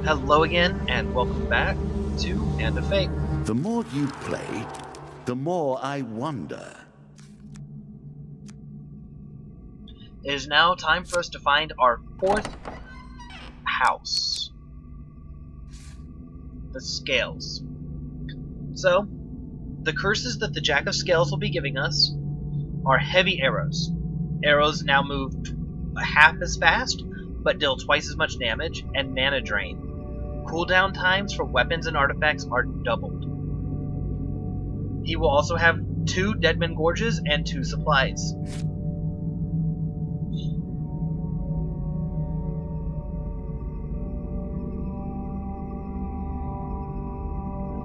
Hello again, and welcome back to Hand of Fate. The more you play, the more I wonder. It is now time for us to find our fourth house. The Scales. So, the curses that the Jack of Scales will be giving us are heavy arrows. Arrows now move half as fast, but deal twice as much damage, and mana drain. Cooldown times for weapons and artifacts are doubled. He will also have 2 Deadman Gorges and 2 supplies.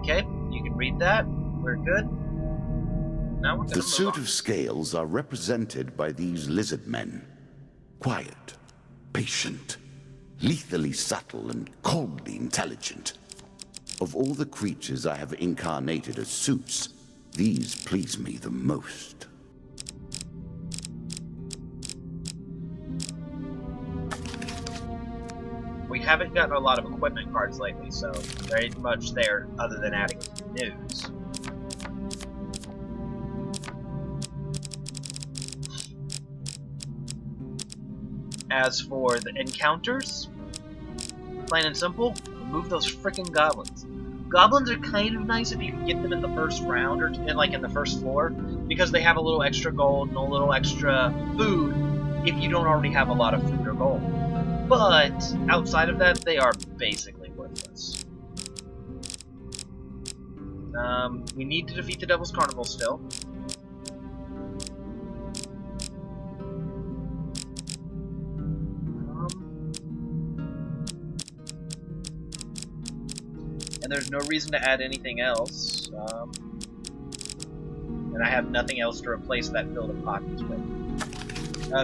Okay, you can read that. We're good. Now we're gonna The suit of scales are represented by these lizard men. Quiet, patient, lethally subtle, and coldly intelligent. Of all the creatures I have incarnated as suits, these please me the most. We haven't gotten a lot of equipment cards lately, so there ain't much there other than adding news. As for the encounters, plain and simple, remove those frickin' goblins. Goblins are kind of nice if you can get them in the first round, or in the first floor, because they have a little extra gold and a little extra food if you don't already have a lot of food or gold. But outside of that, they are basically worthless. We need to defeat the Devil's Carnival still. And there's no reason to add anything else. And I have nothing else to replace that Field of Poppies with.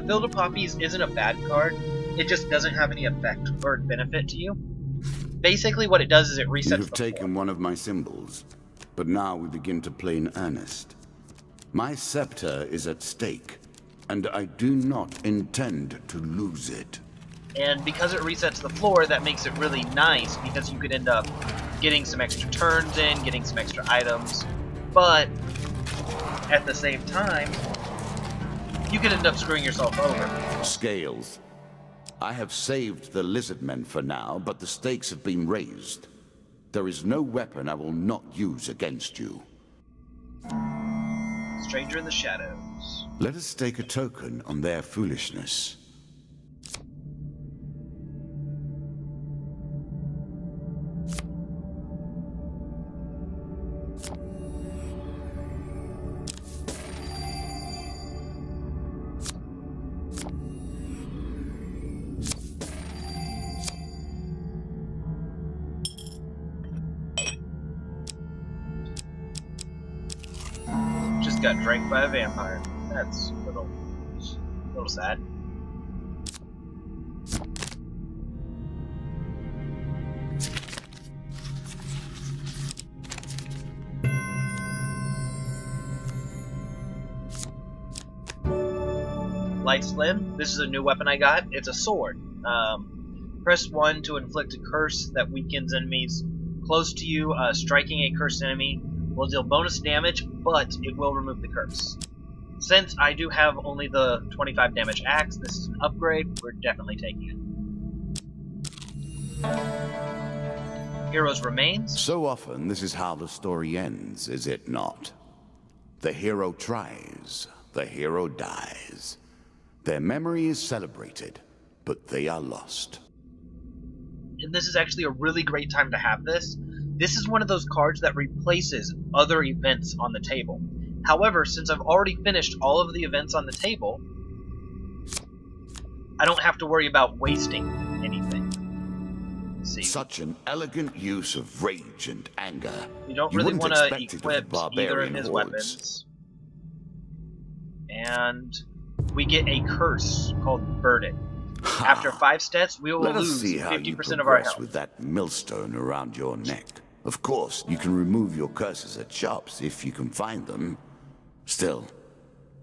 Field of Poppies isn't a bad card. It just doesn't have any effect or benefit to you. Basically what it does is it resets the floor. You've taken one of my symbols, but now we begin to play in earnest. My scepter is at stake, and I do not intend to lose it. And because it resets the floor, that makes it really nice, because you could end up getting some extra turns in, getting some extra items, but at the same time, you could end up screwing yourself over. Scales. I have saved the lizard men for now, but the stakes have been raised. There is no weapon I will not use against you. Stranger in the Shadows. Let us stake a token on their foolishness. Got drank by a vampire. That's a little sad. Light Slim. This is a new weapon I got. It's a sword. Press 1 to inflict a curse that weakens enemies close to you. Striking a cursed enemy will deal bonus damage, but it will remove the curse. Since I do have only the 25 damage axe, this is an upgrade, we're definitely taking it. Heroes Remains. So often, this is how the story ends, is it not? The hero tries, the hero dies. Their memory is celebrated, but they are lost. And this is actually a really great time to have this. This is one of those cards that replaces other events on the table. However, since I've already finished all of the events on the table, I don't have to worry about wasting anything. Let's see. Such an elegant use of rage and anger. You don't really want to expect it of the equip either of his hordes. weapons. And we get a curse called Burden. After 5 steps, we will Let us lose see how you 50% of our progress health. with that millstone around your neck. Of course, you can remove your curses at shops if you can find them. Still,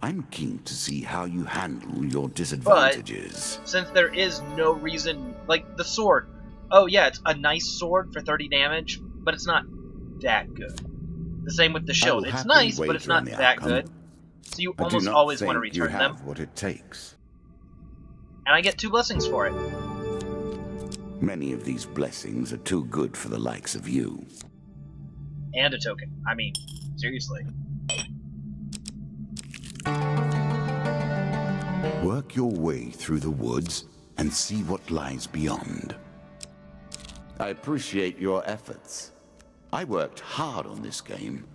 I'm keen to see how you handle your disadvantages. Since there is no reason, like the sword, Oh yeah, it's a nice sword for 30 damage, but it's not that good. The same with the I shield. will It's happily nice, but it's wager on not the that outcome. good. So you I do almost not always want to think you return them. have what it takes. And I get 2 blessings for it. Many of these blessings are too good for the likes of you. And a token. I mean, seriously. Work your way through the woods and see what lies beyond. I appreciate your efforts. I worked hard on this game.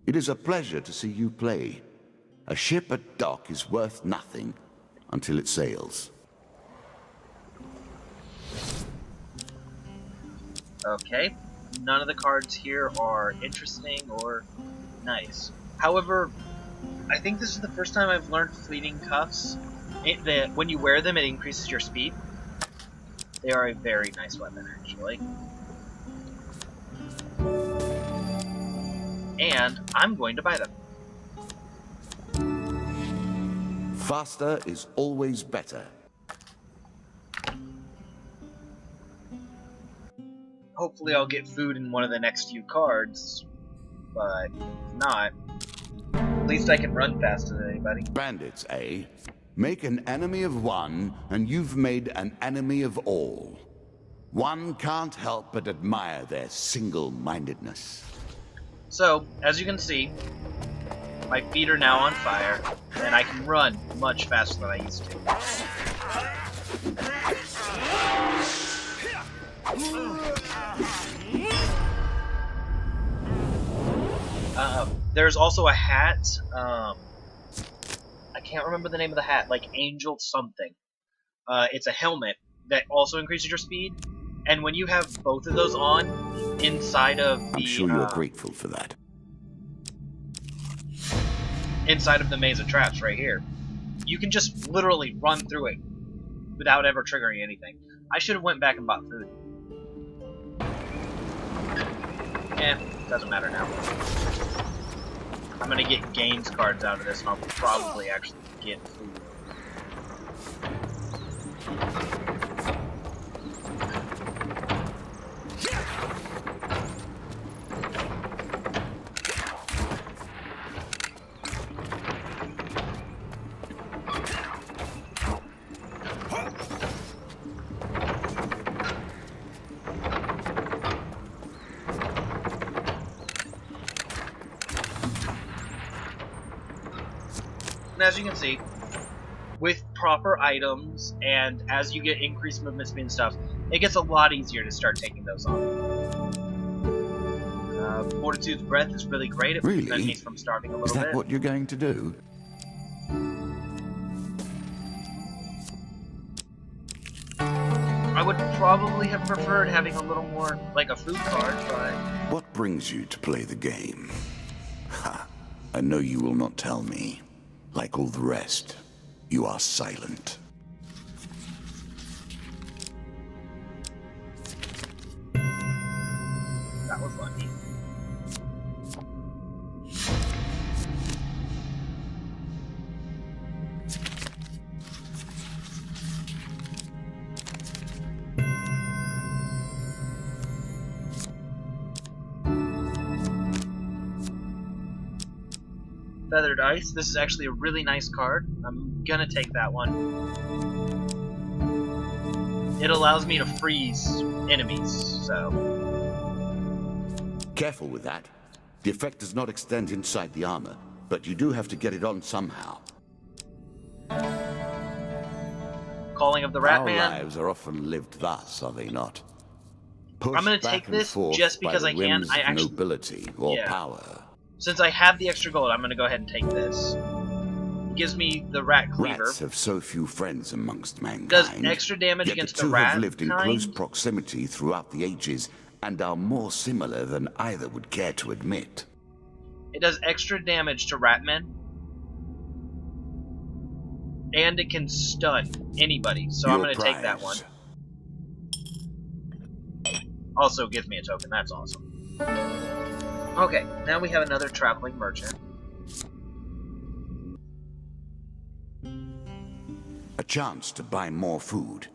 It is a pleasure to see you play. A ship at dock is worth nothing until it sails. Okay. None of the cards here are interesting or nice. However, I think this is the first time I've learned Fleeting Cuffs. That when you wear them, it increases your speed. They are a very nice weapon, actually. And I'm going to buy them. Faster is always better. Hopefully I'll get food in one of the next few cards, but if not, at least I can run faster than anybody. Bandits, eh? Make an enemy of one, and you've made an enemy of all. One can't help but admire their single-mindedness. So, as you can see, my feet are now on fire, and I can run much faster than I used to. There's also a hat. I can't remember the name of the hat. Like Angel something. It's a helmet that also increases your speed. And when you have both of those on, inside of the... I'm sure you're grateful for that. Inside of the maze of traps right here, you can just literally run through it without ever triggering anything. I should have went back and bought food. Doesn't matter now. I'm gonna get gains cards out of this, and I'll probably actually get food. And as you can see, with proper items and as you get increased movement speed and stuff, it gets a lot easier to start taking those on. Fortitude's Breath is really great. It prevents me from starving a little bit. Is that what you're going to do? I would probably have preferred having a little more, like a food card, but... What brings you to play the game? Ha! I know you will not tell me. Like all the rest, you are silent. That was lucky. Feathered Ice. This is actually a really nice card. I'm gonna take that one. It allows me to freeze enemies, so... Careful with that. The effect does not extend inside the armor, but you do have to get it on somehow. Calling of the Rat Our Man. lives are often lived thus, are they not? I'm gonna take this just because I can. I actually... nobility or power. Since I have the extra gold, I'm gonna go ahead and take this. It gives me the Rat Cleaver. Rats have so few friends amongst mankind. Does extra damage yet against the two the rat have lived in kind. close proximity throughout the ages and are more similar than either would care to admit. It does extra damage to Ratmen. And it can stun anybody, so I'm gonna take that one. Also gives me a token, that's awesome. Okay, now we have another traveling merchant. A chance to buy more food.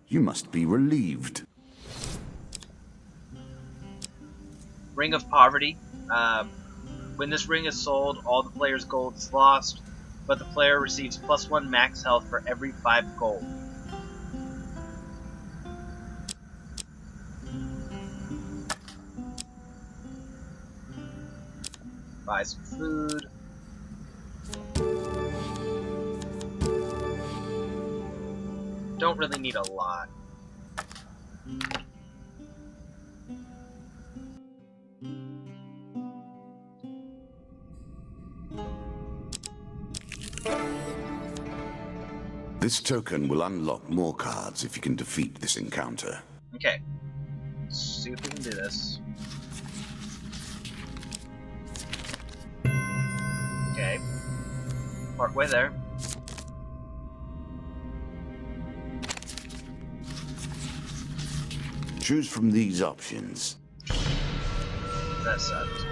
You must be relieved. Ring of Poverty. When this ring is sold, all the player's gold is lost, but the player receives +1 max health for every 5 gold. Buy some food. Don't really need a lot. This token will unlock more cards if you can defeat this encounter. Okay. Let's see if we can do this. Okay. Partway there. Choose from these options. That sucks.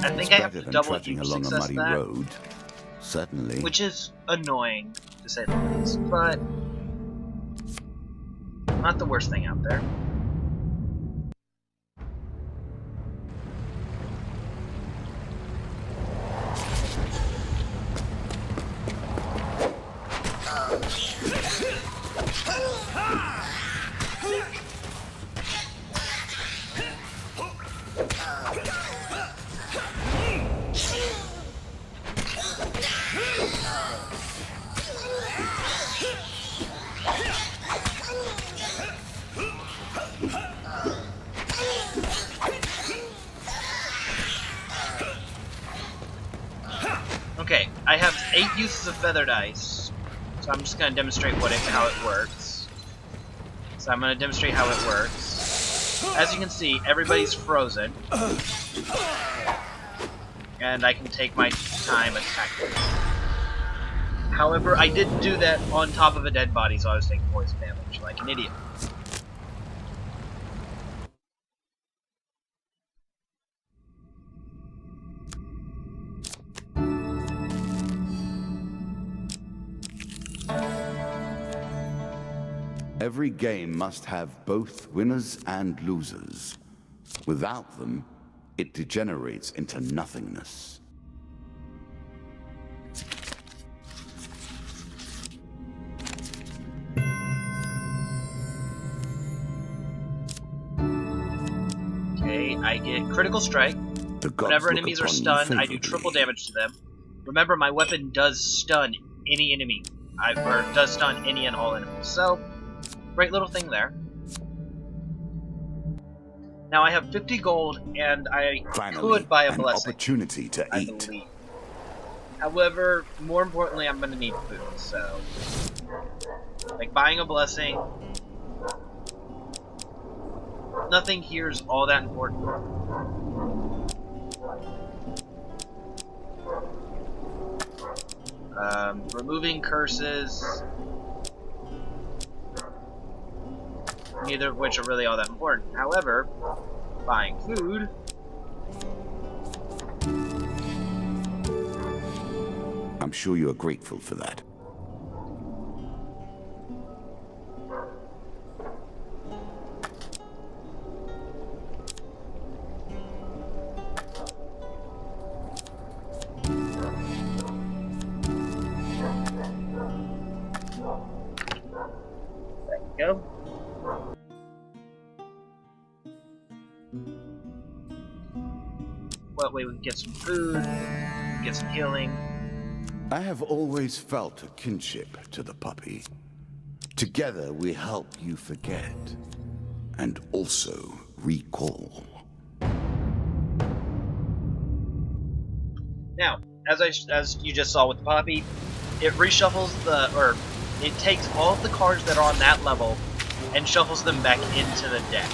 I think I have to double trudging along a muddy road. Certainly. Which is annoying, to say the least, but not the worst thing out there. Okay, I have 8 uses of feathered ice, so I'm just going to demonstrate how it works. So I'm going to demonstrate how it works. As you can see, everybody's frozen, and I can take my time attacking. However, I did do that on top of a dead body, so I was taking poison damage like an idiot. Every game must have both winners and losers. Without them, it degenerates into nothingness. Okay, I get critical strike. Whenever enemies are stunned, I do triple damage to them. Remember, my weapon does stun any enemy, or does stun any and all enemies. So, great little thing there. Now I have 50 gold, and I could buy a blessing. Opportunity to I eat. believe. However, more importantly, I'm going to need food. So, like buying a blessing. Nothing here is all that important. Removing curses. Neither of which are really all that important. However, buying food. I'm sure you are grateful for that. There we go. Well, wait, we can get some food, get some healing. I have always felt a kinship to the puppy. Together we help you forget, and also recall. Now, as you just saw with the puppy, it reshuffles it takes all of the cards that are on that level and shuffles them back into the deck.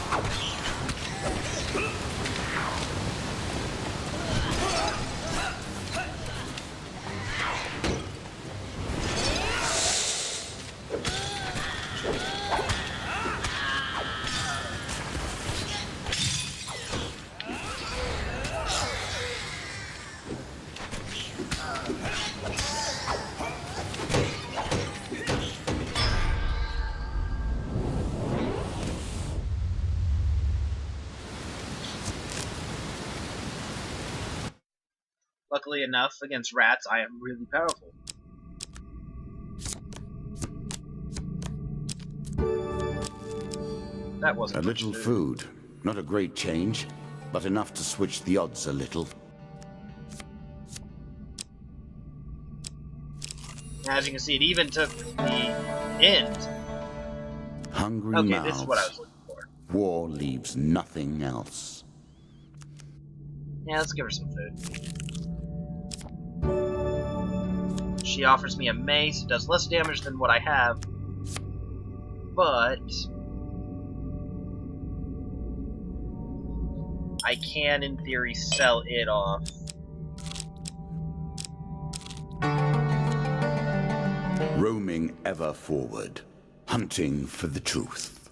luckily enough, against rats, I am really powerful. That wasn't a little food. Not a great change, but enough to switch the odds a little. As you can see, it even took the end. Hungry Okay, mouths. this is what I was looking for. War leaves nothing else. Yeah, let's give her some food. She offers me a mace. It does less damage than what I have. But I can, in theory, sell it off. Roaming ever forward, hunting for the truth.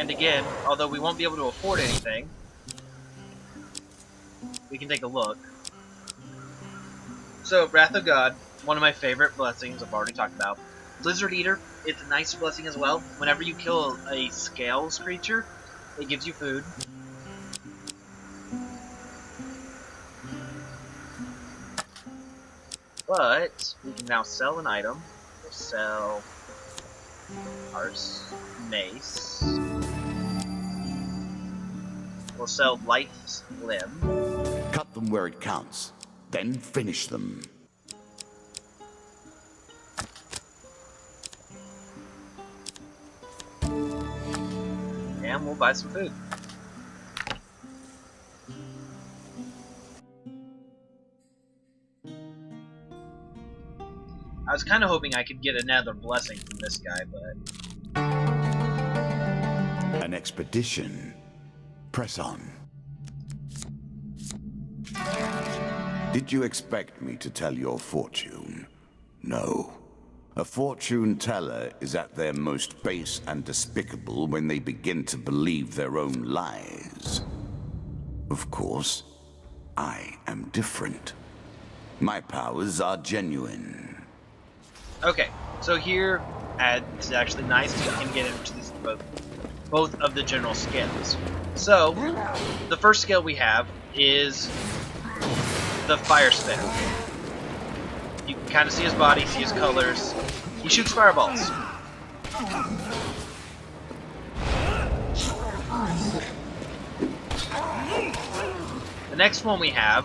And again, although we won't be able to afford anything, we can take a look. So, Wrath of God, one of my favorite blessings I've already talked about. Lizard Eater, it's a nice blessing as well. Whenever you kill a scales creature, it gives you food. But we can now sell an item. We'll sell our mace. We'll sell Light's limb. Cut them where it counts, then finish them. And we'll buy some food. I was kind of hoping I could get another blessing from this guy, but... An expedition. Press on. Did you expect me to tell your fortune? No. A fortune teller is at their most base and despicable when they begin to believe their own lies. Of course, I am different. My powers are genuine. Okay, so here, it's actually nice to can get into these both of the general scales. So, the first scale we have is the Fire Spit. You can kind of see his body, see his colors. He shoots fireballs. The next one we have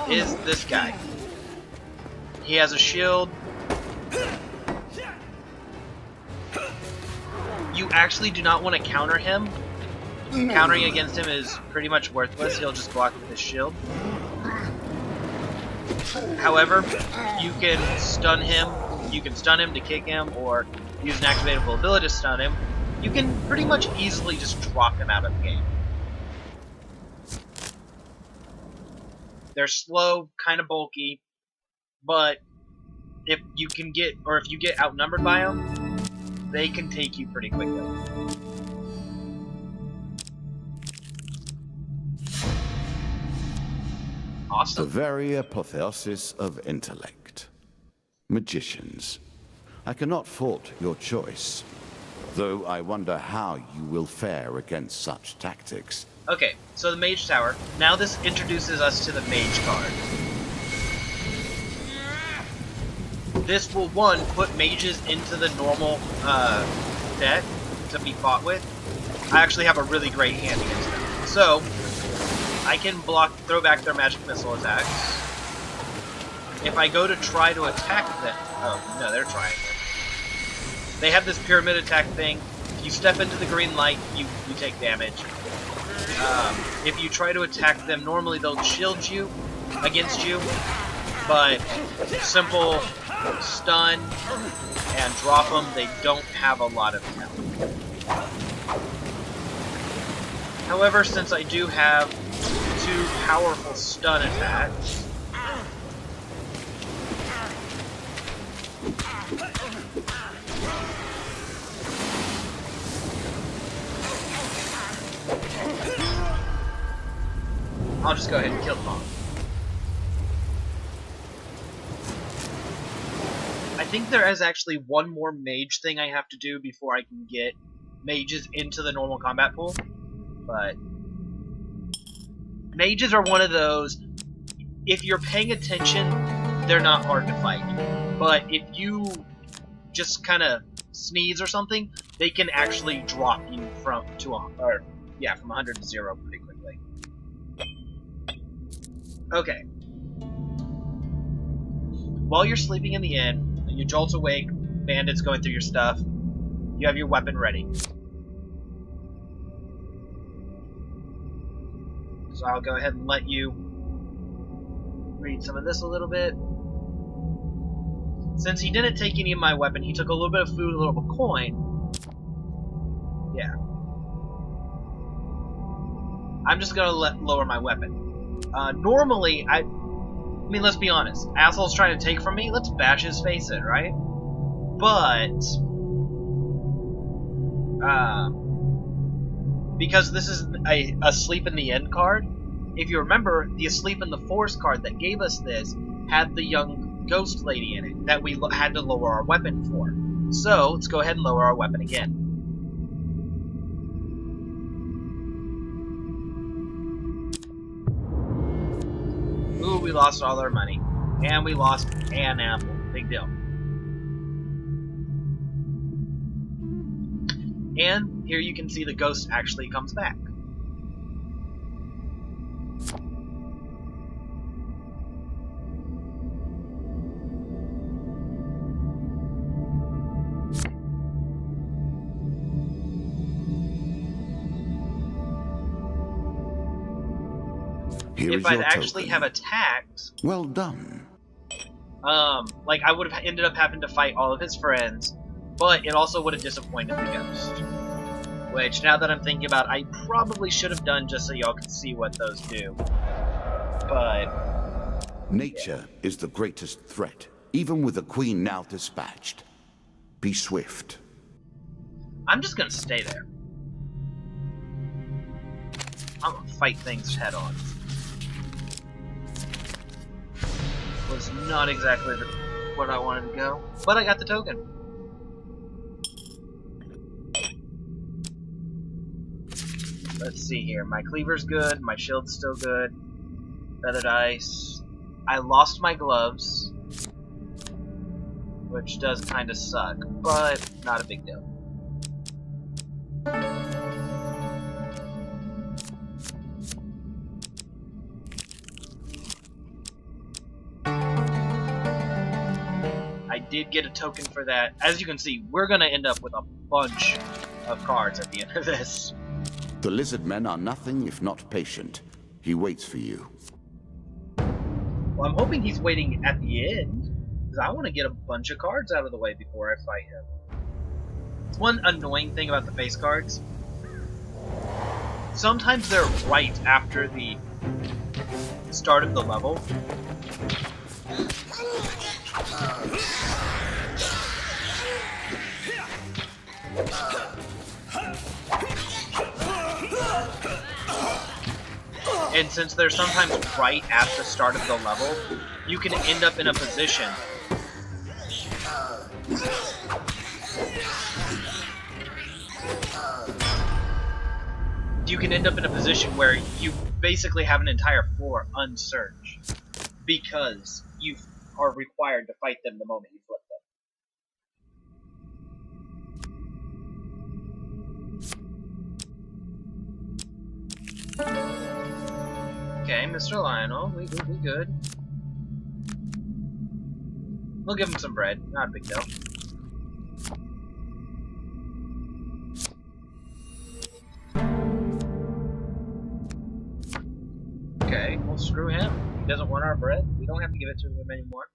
is this guy. He has a shield. You actually do not want to counter him. Countering against him is pretty much worthless. He'll just block with his shield. However, you can stun him. You can stun him to kick him, or use an activatable ability to stun him. You can pretty much easily just drop him out of the game. They're slow, kind of bulky, but if you get outnumbered by them, they can take you pretty quickly. Awesome. The very apotheosis of intellect. Magicians. I cannot fault your choice, though I wonder how you will fare against such tactics. Okay, so the Mage Tower. Now this introduces us to the Mage card. This will, one, put mages into the normal deck to be fought with. I actually have a really great hand against them. So, I can throw back their magic missile attacks. If I go to try to attack them... Oh, no, they're trying it. They have this pyramid attack thing. If you step into the green light, you take damage. If you try to attack them, normally they'll shield you against you. But simple stun and drop them, they don't have a lot of health. However, since I do have two powerful stun attacks, I'll just go ahead and kill them all. I think there is actually one more mage thing I have to do before I can get mages into the normal combat pool. But mages are one of those, if you're paying attention, they're not hard to fight. But if you just kind of sneeze or something, they can actually drop you from 100 to 0 pretty quickly. Okay. While you're sleeping in the inn, you jolt awake, bandits going through your stuff, you have your weapon ready. So I'll go ahead and let you read some of this a little bit. Since he didn't take any of my weapon, he took a little bit of food, a little bit of coin. Yeah. I'm just gonna lower my weapon. Normally, I mean, let's be honest. Asshole's trying to take from me, let's bash his face in, right? But because this is a Asleep in the End card, if you remember, the Asleep in the Forest card that gave us this had the young ghost lady in it that we had to lower our weapon for. So, let's go ahead and lower our weapon again. Ooh, we lost all our money. And we lost an apple. Big deal. And here you can see the ghost actually comes back. If I'd actually have attacked, well done. Like I would have ended up having to fight all of his friends, but it also would have disappointed the ghost. Which, now that I'm thinking about, I probably should have done just so y'all could see what those do. But nature is the greatest threat, even with the queen now dispatched. Be swift. I'm just gonna stay there. I'm gonna fight things head on. Was not exactly what I wanted to go, but I got the token. Let's see here. My cleaver's good. My shield's still good. Feathered ice. I lost my gloves, which does kind of suck, but not a big deal. I did get a token for that. As you can see, we're going to end up with a bunch of cards at the end of this. The lizard men are nothing if not patient. He waits for you. Well, I'm hoping he's waiting at the end, because I want to get a bunch of cards out of the way before I fight him. One annoying thing about the face cards, sometimes they're right after the start of the level. And since they're sometimes right at the start of the level, you can end up in a position where you basically have an entire floor unsearched because you are required to fight them the moment you flip them. Okay, Mr. Lionel, we good. We'll give him some bread, not a big deal. Okay, well screw him. He doesn't want our bread. We don't have to give it to him anymore.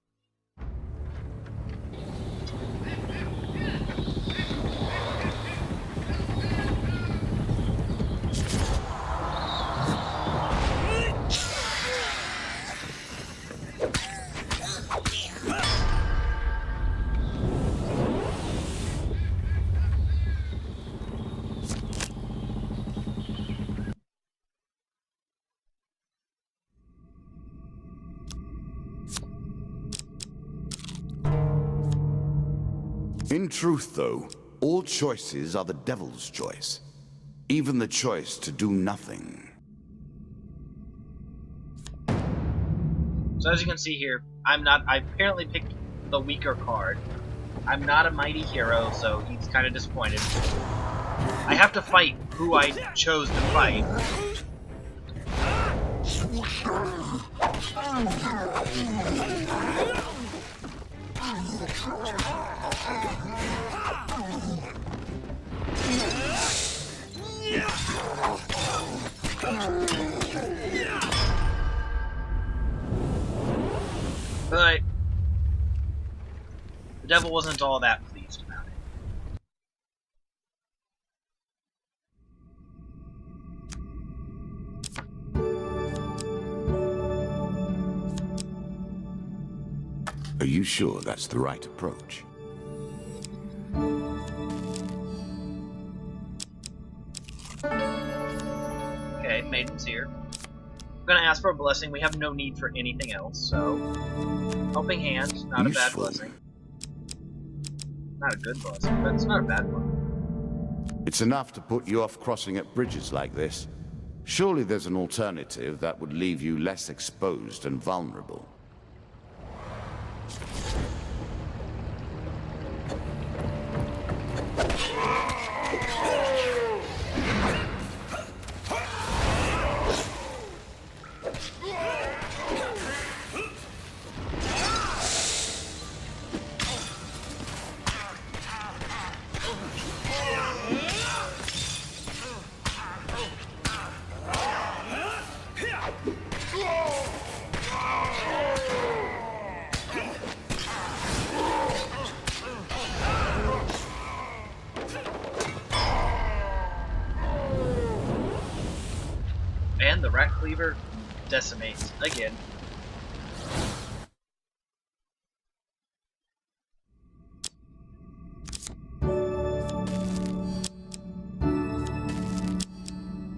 In truth, though, all choices are the devil's choice. Even the choice to do nothing. So as you can see here, I apparently picked the weaker card. I'm not a mighty hero, so he's kind of disappointed. I have to fight who I chose to fight. But the devil wasn't all that pleased about it. Are you sure that's the right approach? Okay, Maiden's here. I'm gonna ask for a blessing. We have no need for anything else, so... Helping Hand, not a bad blessing. Not a good blessing, but it's not a bad one. It's enough to put you off crossing at bridges like this. Surely there's an alternative that would leave you less exposed and vulnerable. And the Rat Cleaver decimates again.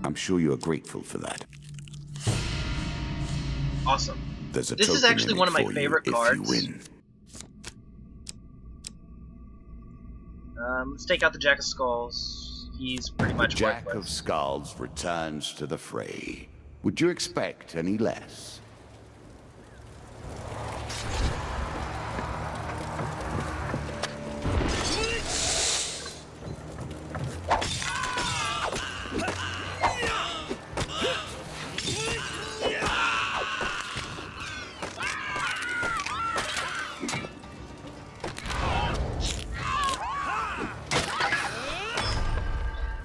I'm sure you are grateful for that. Awesome. There's a This is token actually in one it of my for favorite you cards. if you win. Let's take out the Jack of Skulls. He's pretty much Jack worthless. of Skulls returns to the fray. Would you expect any less?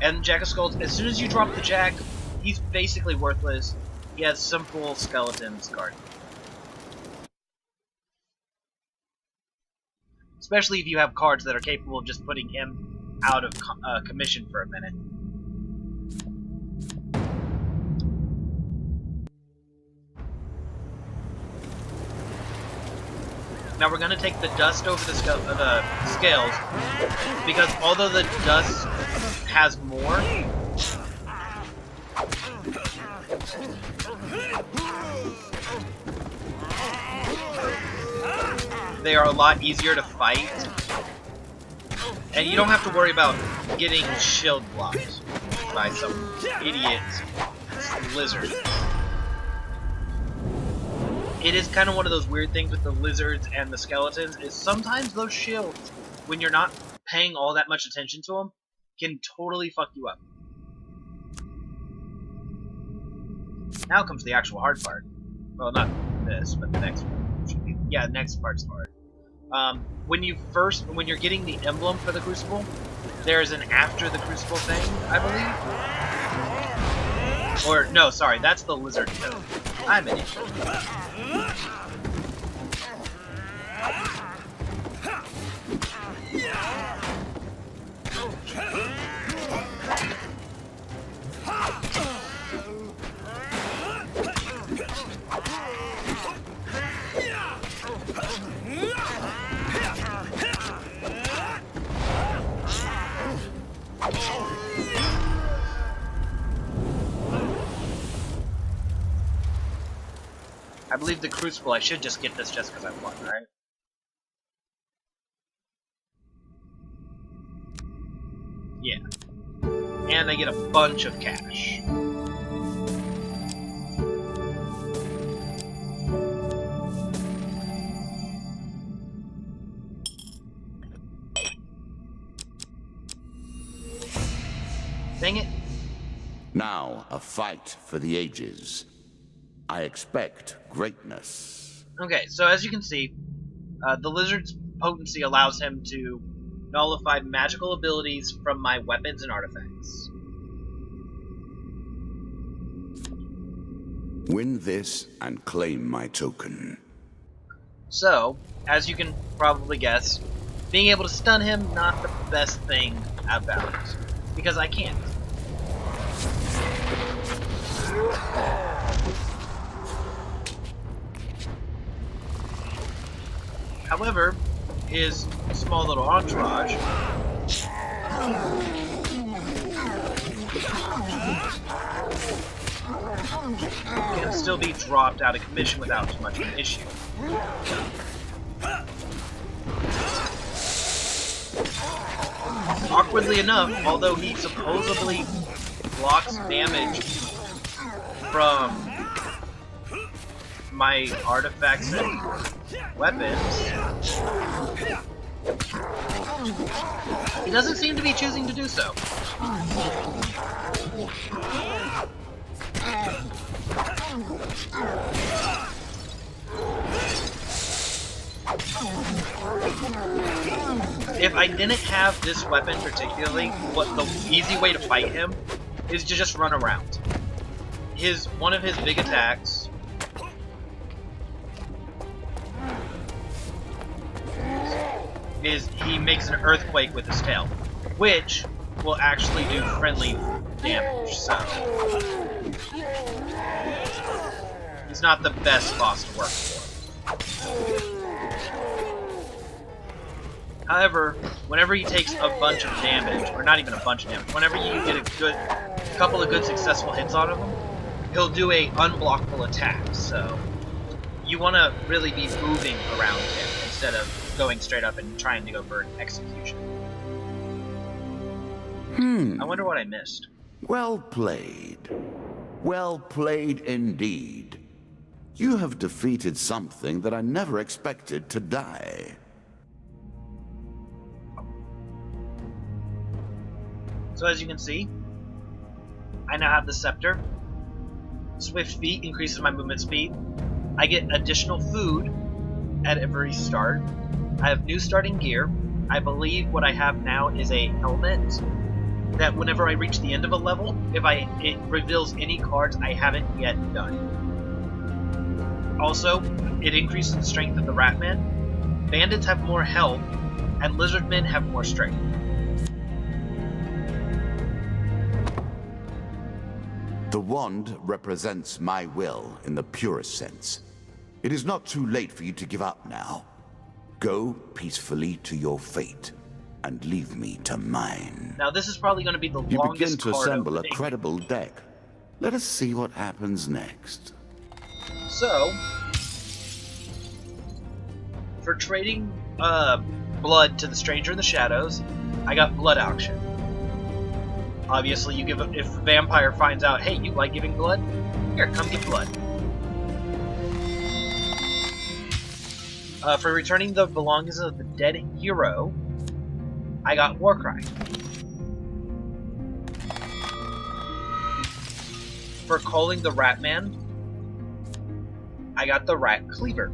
And Jack of Skulls, as soon as you drop the Jack, he's basically worthless. He has simple skeletons guard. Especially if you have cards that are capable of just putting him out of commission for a minute. Now we're going to take the dust over the scales, because although the dust has more, they are a lot easier to fight, and you don't have to worry about getting shield blocked by some idiot lizard. It is kind of one of those weird things with the lizards and the skeletons, is sometimes those shields, when you're not paying all that much attention to them, can totally fuck you up. Now comes the actual hard part. Well, not this, but the next one. Yeah, the next part's hard. When you're getting the emblem for the Crucible, there's an after the Crucible thing, I believe. Or, no, sorry, that's the lizard kill. I'm an idiot. I believe the Crucible, I should just get this just because I won, right? Yeah. And I get a bunch of cash. Dang it. Now, a fight for the ages. I expect greatness. Okay, so as you can see, the lizard's potency allows him to nullify magical abilities from my weapons and artifacts. Win this and claim my token. So, as you can probably guess, being able to stun him, not the best thing about it. Because I can't. However, his small little entourage can still be dropped out of commission without too much of an issue. Awkwardly enough, although he supposedly blocks damage from my artifacts and weapons, he doesn't seem to be choosing to do so. If I didn't have this weapon particularly, the easy way to fight him is to just run around. One of his big attacks is he makes an earthquake with his tail, which will actually do friendly damage, so he's not the best boss to work for. However, whenever he takes a bunch of damage, or not even a bunch of damage, whenever you get a couple of good successful hits on him, he'll do a unblockable attack, so you want to really be moving around him instead of going straight up and trying to go for an execution. I wonder what I missed. Well played. Well played indeed. You have defeated something that I never expected to die. So as you can see, I now have the scepter. Swift feet increases my movement speed. I get additional food at every start. I have new starting gear. I believe what I have now is a helmet that whenever I reach the end of a level, it reveals any cards I haven't yet done. Also, it increases the strength of the Ratman. Bandits have more health, and Lizardmen have more strength. The wand represents my will in the purest sense. It is not too late for you to give up now. Go peacefully to your fate, and leave me to mine. Now this is probably going to be the You longest begin to card assemble a opening. credible deck. Let us see what happens next. So, for trading blood to the Stranger in the Shadows, I got Blood Auction. Obviously, if a vampire finds out, hey, you like giving blood? Here, come get blood. For returning the belongings of the dead hero, I got Warcry. For calling the Ratman, I got the Rat Cleaver.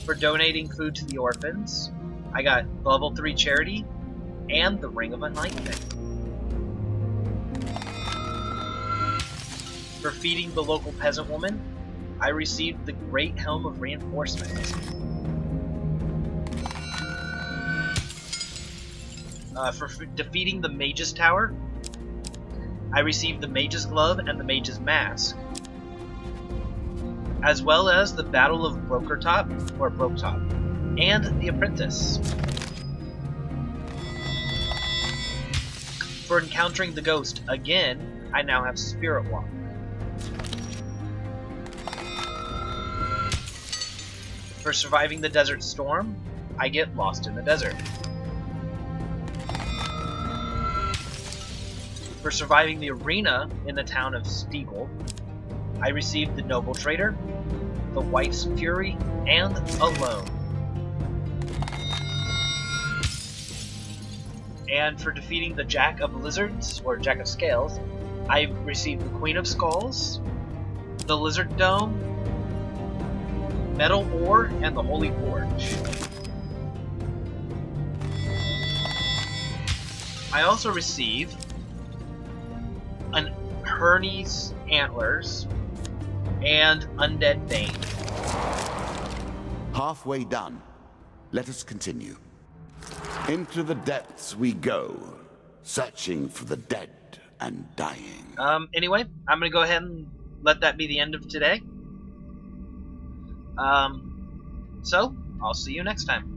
For donating food to the orphans, I got level 3 charity and the Ring of Enlightenment. For feeding the local peasant woman, I received the Great Helm of Reinforcement. For defeating the Mage's Tower, I received the Mage's Glove and the Mage's Mask, as well as the Battle of Brokertop, and the Apprentice. For encountering the ghost again, I now have Spirit Walk. For surviving the Desert Storm, I get lost in the desert. For surviving the arena in the town of Stiegel, I received the Noble Trader, the Wife's Fury, and a loan. And for defeating the Jack of Lizards, or Jack of Scales, I received the Queen of Skulls, the Lizard Dome, Metal Ore, and the Holy Forge. I also received an Hermes Antlers and Undead Bane. Halfway done. Let us continue. Into the depths we go, searching for the dead and dying. Anyway, I'm gonna go ahead and let that be the end of today. So, I'll see you next time.